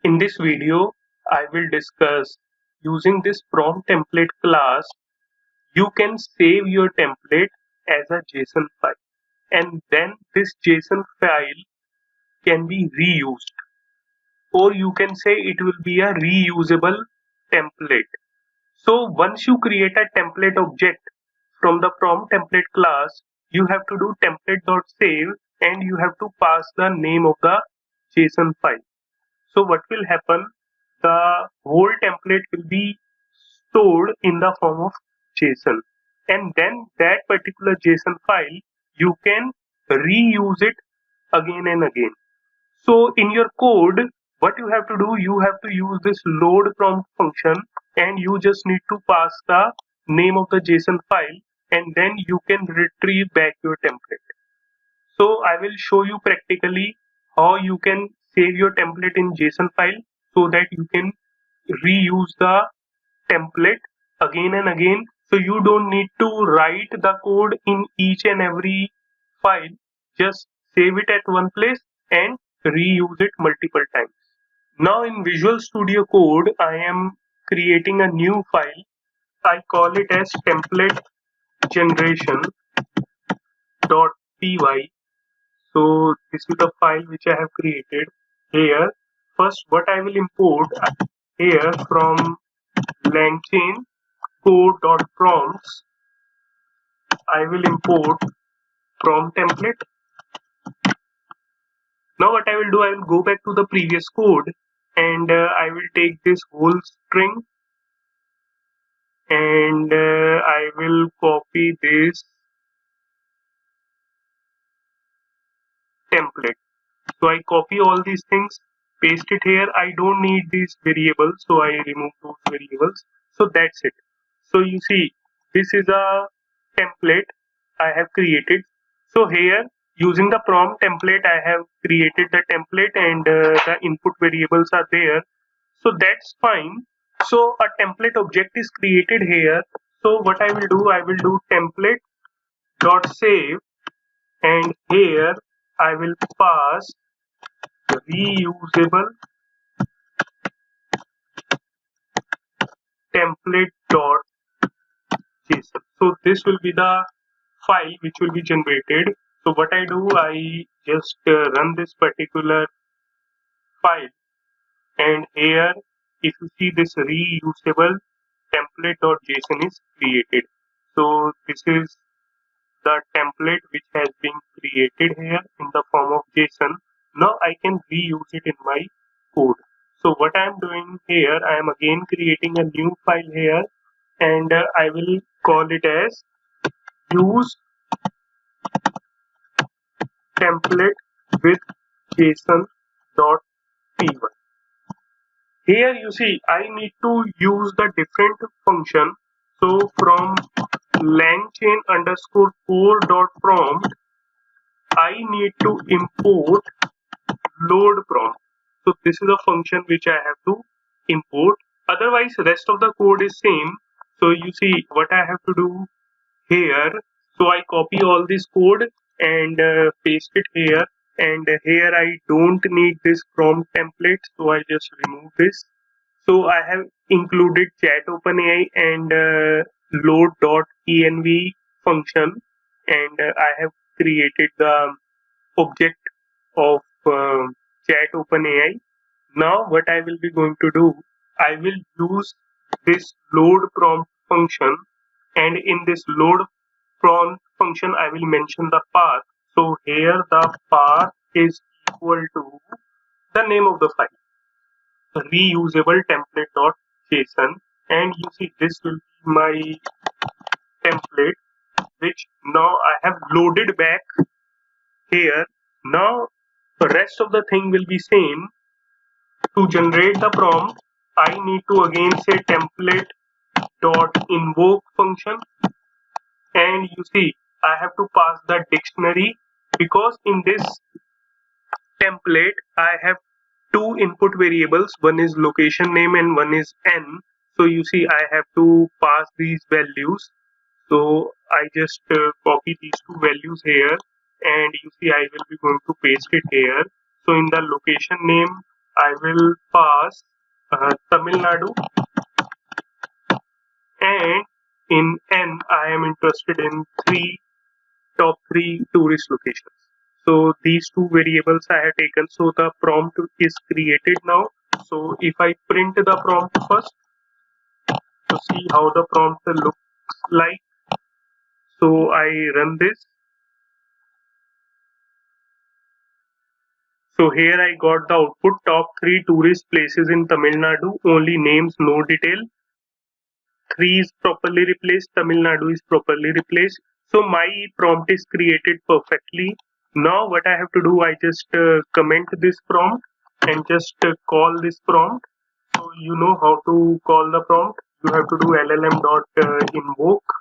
In this video, I will discuss using this prompt template class. You can save your template as a JSON file, and then this JSON file can be reused, or you can say it will be a reusable template. So once you create a template object from the prompt template class, you have to do template.save and you have to pass the name of the JSON file. So what will happen? The whole template will be stored in the form of JSON, and then that particular JSON file you can reuse it again and again. So in your code, what you have to do, you have to use this load prompt function, and you just need to pass the name of the JSON file, and then you can retrieve back your template. So I will show you practically how you can save your template in JSON file so that you can reuse the template again and again. So you don't need to write the code in each and every file. Just save it at one place and reuse it multiple times. Now in Visual Studio Code, I am creating a new file. I call it as template generation.py. So this is the file which I have created here. First, what I will import here from LangChain code.prompts, I will import PromptTemplate. Now what I will do, I will go back to the previous code and I will take this whole string and I will copy this template. So I copy all these things, paste it here. I don't need these variables, so I remove those variables. So that's it. So you see, this is a template I have created. So here, using the prompt template, I have created the template and the input variables are there. So that's fine. So a template object is created here. So what I will do, I will do template.save, and here I will pass reusable template.json. So this will be the file which will be generated. So what I do, I just run this particular file, and here if you see, this reusable template.json is created. So this is the template which has been created here in the form of JSON. Now I can reuse it in my code. So what I am doing here, I am again creating a new file here, and I will call it as use template with json.py. Here you see, I need to use the different function. So from LangChain underscore core.prompt, I need to import load prompt. So this is a function which I have to import. Otherwise, rest of the code is same. So you see what I have to do here. So I copy all this code and paste it here. And here I don't need this prompt template, so I just remove this. So I have included chat OpenAI and load.env function, and I have created the object of chat OpenAI. Now what I will be going to do, I will use this load prompt function, and in this load prompt function I will mention the path. So here the path is equal to the name of the file, reusable template.json, and you see this will be my template which now I have loaded back here. Now the rest of the thing will be same. To generate the prompt, I need to again say template.invoke function, and you see I have to pass the dictionary, because in this template I have two input variables, one is location name and one is n. So you see I have to pass these values. So I just copy these two values here, and you see I will be going to paste it here. So in the location name I will pass Tamil Nadu, and in N I am interested in top three tourist locations. So these two variables I have taken. So the prompt is created now. So if I print the prompt first to see how the prompt looks like. So I run this. So here I got the output: top three tourist places in Tamil Nadu, only names, no detail. 3 is properly replaced, Tamil Nadu is properly replaced. So my prompt is created perfectly. Now what I have to do, I just comment this prompt and just call this prompt. So you know how to call the prompt. You have to do llm.invoke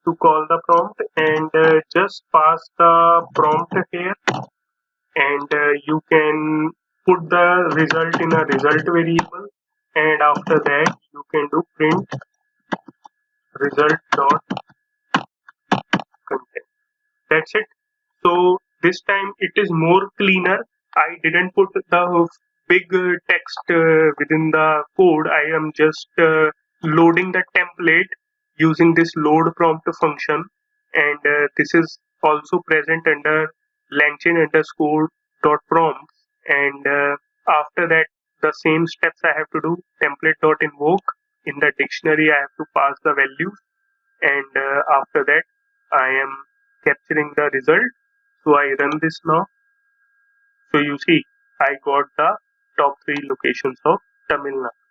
to call the prompt, and just pass the prompt here, and you can put the result in a result variable, and after that you can do print result dot content. That's it. So this time it is more cleaner. I didn't put the big text within the code. I am just loading the template using this load prompt function, and this is also present under LangChain underscore dot prompts, and after that the same steps I have to do: template dot invoke. In the dictionary I have to pass the values, and after that I am capturing the result. So I run this now. So you see I got the top three locations of Tamil Nadu.